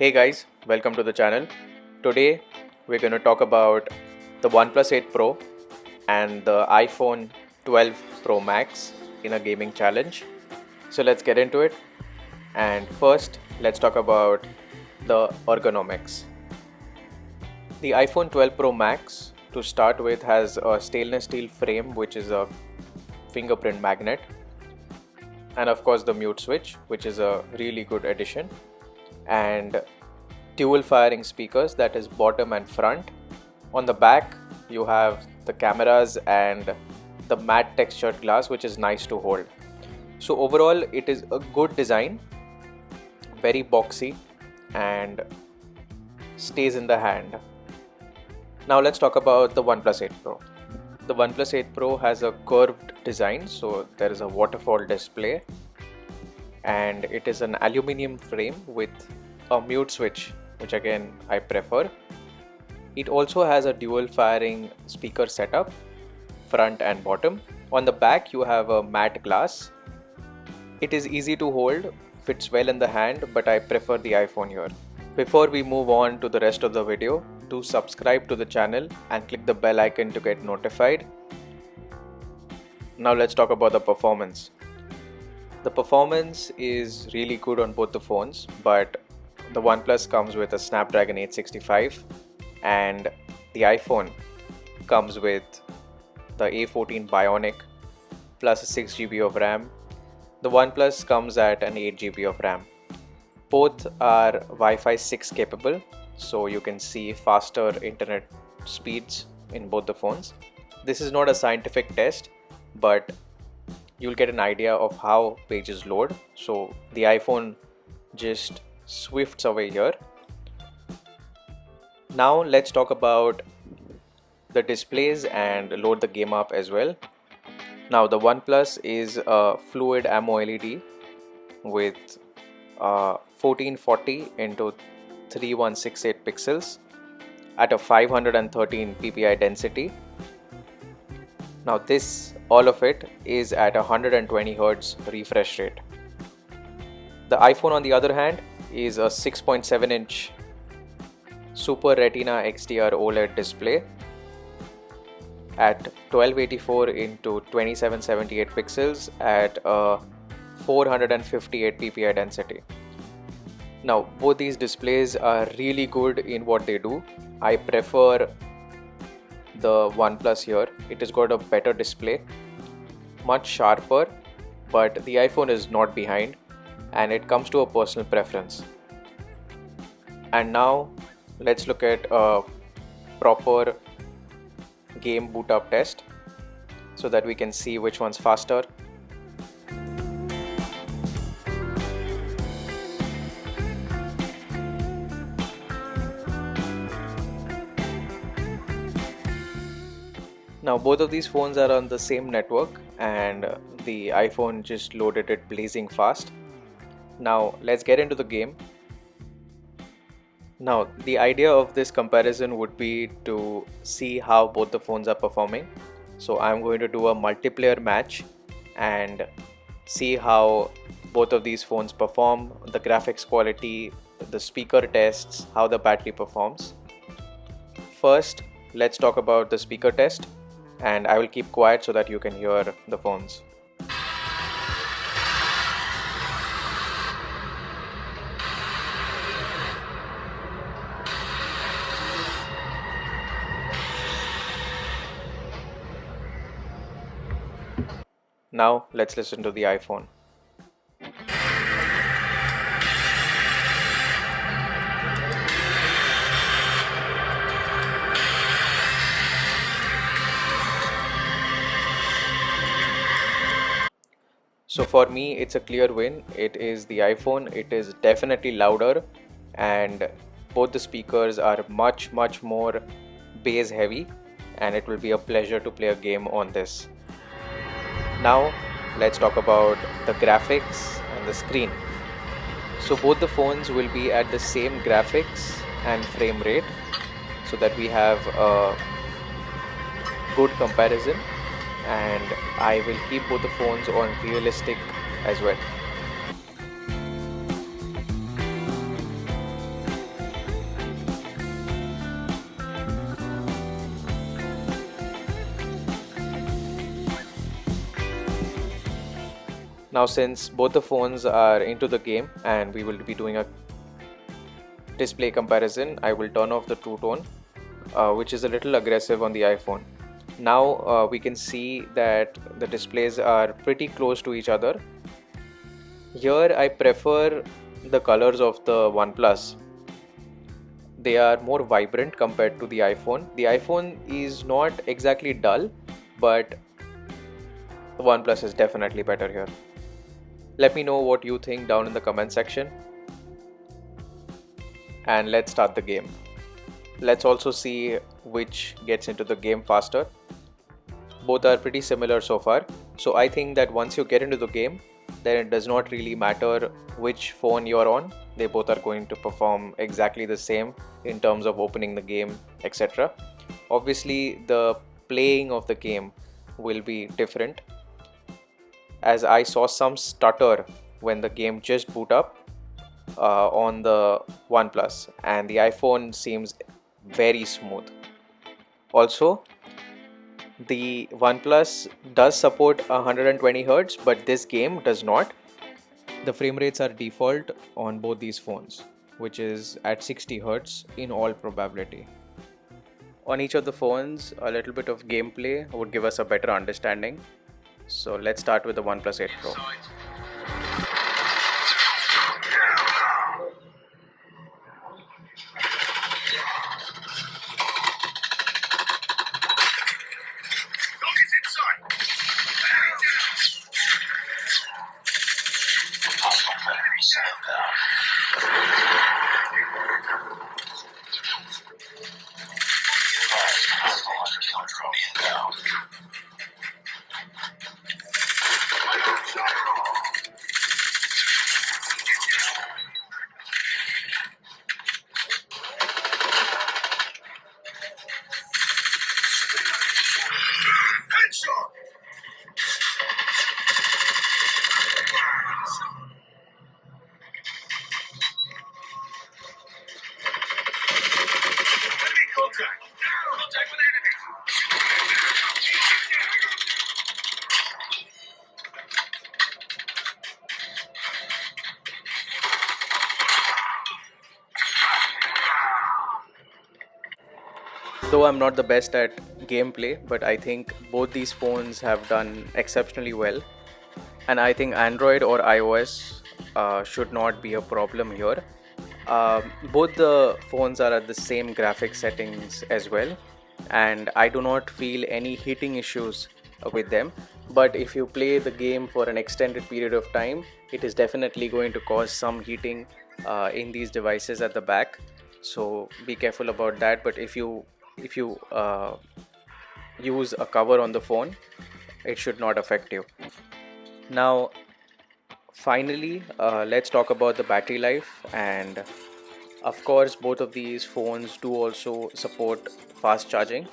Hey guys, welcome to the channel. Today we're going to talk about the OnePlus 8 Pro and the iPhone 12 Pro Max in a gaming challenge. So let's get into it. And first, let's talk about the ergonomics. The iPhone 12 Pro Max, to start with, has a stainless steel frame which is a fingerprint magnet, and of course the mute switch, which is a really good addition, and dual firing speakers, that is bottom and front. On the back you have the cameras and the matte textured glass, which is nice to hold. So overall it is a good design, very boxy and stays in the hand. Now let's talk about the OnePlus 8 Pro. The OnePlus 8 Pro has a curved design, so there is a waterfall display, and it is an aluminium frame with a mute switch, which again I prefer. It also has a dual firing speaker setup, front and bottom. On the back you have a matte glass. It is easy to hold, fits well in the hand, but I prefer the iPhone here. Before we move on to the rest of the video, do subscribe to the channel and click the bell icon to get notified. Now let's talk about the performance. The performance is really good on both the phones, but the OnePlus comes with a Snapdragon 865 and the iPhone comes with the A14 Bionic plus a 6GB of RAM. The OnePlus comes at an 8GB of RAM. Both are Wi-Fi 6 capable, so you can see faster internet speeds in both the phones. This is not a scientific test, but you'll get an idea of how pages load. So the iPhone just swifts away here. Now let's talk about the displays and load the game up as well. Now the OnePlus is a fluid AMOLED with 1440 into 3168 pixels at a 513 ppi density. Now all of it is at 120 Hz refresh rate. The iPhone, on the other hand, is a 6.7-inch Super Retina XDR OLED display at 1284 into 2778 pixels at a 458 ppi density. Now both these displays are really good in what they do. I prefer the OnePlus here. It has got a better display, much sharper, but the iPhone is not behind, and it comes to a personal preference. And now let's look at a proper game boot up test so that we can see which one's faster. Now both of these phones are on the same network, and the iPhone just loaded it blazing fast. Now let's get into the game. Now the idea of this comparison would be to see how both the phones are performing. So I'm going to do a multiplayer match and see how both of these phones perform, the graphics quality, the speaker tests, how the battery performs. First, let's talk about the speaker test, and I will keep quiet so that you can hear the phones. Now let's listen to the iPhone. So for me, it's a clear win. It is the iPhone. It is definitely louder, and both the speakers are much more bass heavy, and it will be a pleasure to play a game on this. Now let's talk about the graphics and the screen. So both the phones will be at the same graphics and frame rate, so that we have a good comparison, and I will keep both the phones on realistic as well. Now, since both the phones are into the game and we will be doing a display comparison, I will turn off the True Tone, which is a little aggressive on the iPhone. Now we can see that the displays are pretty close to each other. Here I prefer the colors of the OnePlus. They are more vibrant compared to the iPhone. The iPhone is not exactly dull, but the OnePlus is definitely better here. Let me know what you think down in the comment section. And let's start the game. Let's also see which gets into the game faster. Both are pretty similar so far. So I think that once you get into the game, then it does not really matter which phone you're on. They both are going to perform exactly the same in terms of opening the game, etc. Obviously, the playing of the game will be different, as I saw some stutter when the game just boot up on the OnePlus, and the iPhone seems very smooth. Also, the OnePlus does support 120 Hz, but this game does not. The frame rates are default on both these phones, which is at 60 Hz in all probability. On each of the phones, a little bit of gameplay would give us a better understanding. So let's start with the OnePlus 8 Pro. Though I'm not the best at gameplay, but I think both these phones have done exceptionally well. And I think Android or iOS should not be a problem here. Both the phones are at the same graphics settings as well, and I do not feel any heating issues with them. But if you play the game for an extended period of time, it is definitely going to cause some heating in these devices at the back. So be careful about that. But if you use a cover on the phone, it should not affect you. Now, finally, let's talk about the battery life. And of course, both of these phones do also support fast charging.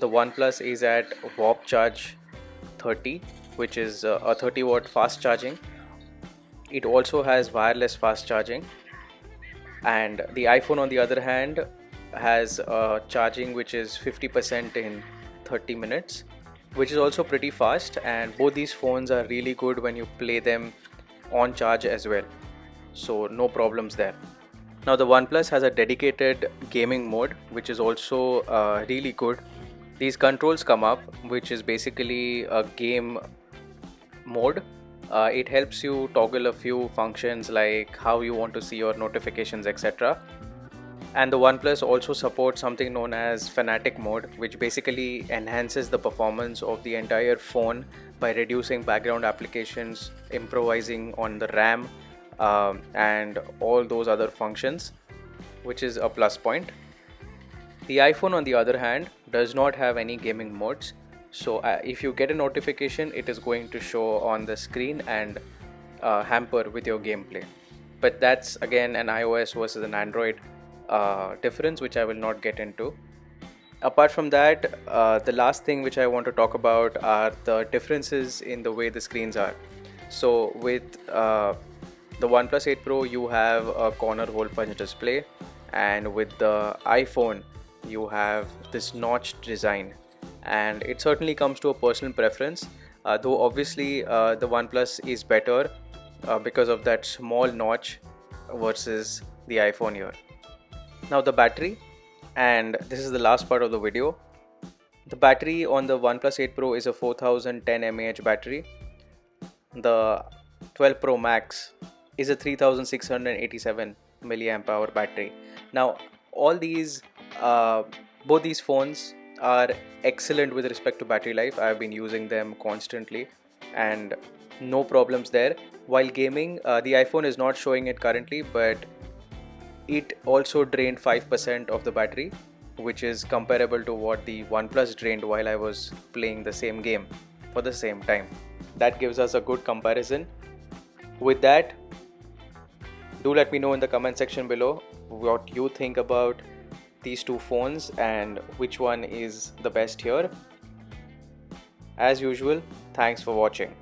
The OnePlus is at Warp Charge 30, which is a 30-watt fast charging. It also has wireless fast charging. And the iPhone, on the other hand, has charging which is 50% in 30 minutes, which is also pretty fast. And both these phones are really good when you play them on charge as well, so no problems there. Now, the OnePlus has a dedicated gaming mode, which is also really good. These controls come up, which is basically a game mode. It helps you toggle a few functions like how you want to see your notifications, etc. And the OnePlus also supports something known as Fanatic mode, which basically enhances the performance of the entire phone by reducing background applications, improvising on the RAM, and all those other functions, which is a plus point. The iPhone, on the other hand, does not have any gaming modes. So if you get a notification, it is going to show on the screen and hamper with your gameplay. But that's again an iOS versus an Android difference, which I will not get into. Apart from that, the last thing which I want to talk about are the differences in the way the screens are. So with the OnePlus 8 Pro, you have a corner hole punch display, and with the iPhone, you have this notched design. And it certainly comes to a personal preference. though obviously the OnePlus is better because of that small notch versus the iPhone here. Now the battery, and this is the last part of the video. The battery on the OnePlus 8 Pro is a 4010 mAh battery. The 12 Pro Max is a 3687 milliamp hour battery. Now all these both these phones are excellent with respect to battery life. I have been using them constantly and no problems there. While gaming, the iPhone is not showing it currently, but it also drained 5% of the battery, which is comparable to what the OnePlus drained while I was playing the same game for the same time. That gives us a good comparison. With that, do let me know in the comment section below what you think about these two phones and which one is the best here. As usual, thanks for watching.